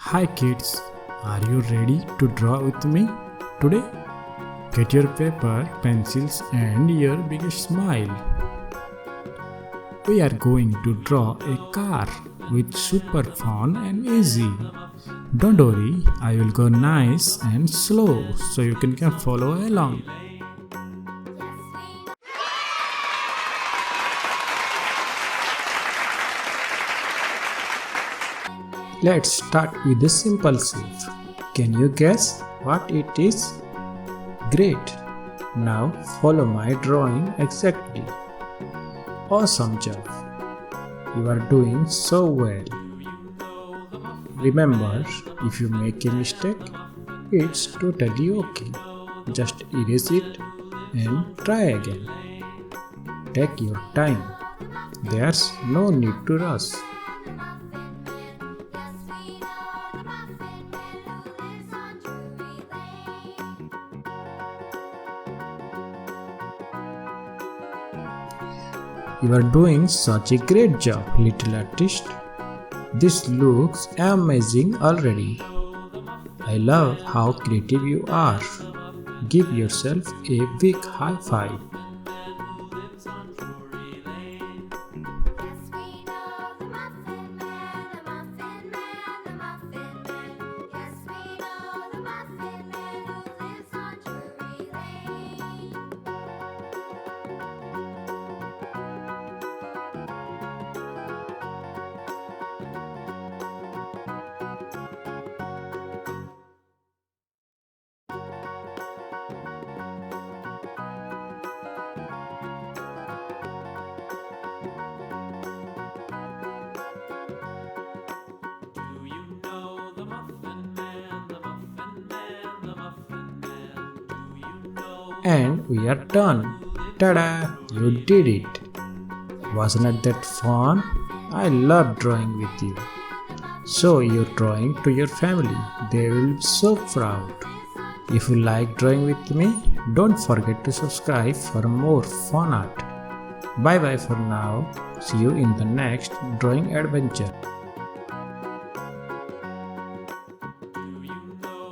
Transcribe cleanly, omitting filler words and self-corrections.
Hi kids, are you ready to draw with me today? Get your paper, pencils and your biggest smile. We are going to draw a car with super fun and easy. Don't worry, I will go nice and slow so you can follow along. Let's start with a simple shape. Can you guess what it is? Great! Now follow my drawing exactly. Awesome job! You are doing so well. Remember, if you make a mistake, it's totally okay. Just erase it and try again. Take your time. There's no need to rush. You are doing such a great job, little artist. This looks amazing already. I love how creative you are. Give yourself a big high five. And we are done. Ta-da! You did it! Wasn't that fun? I love drawing with you. Show your drawing to your family. They will be so proud. If you like drawing with me, don't forget to subscribe for more fun art. Bye bye for now. See you in the next drawing adventure.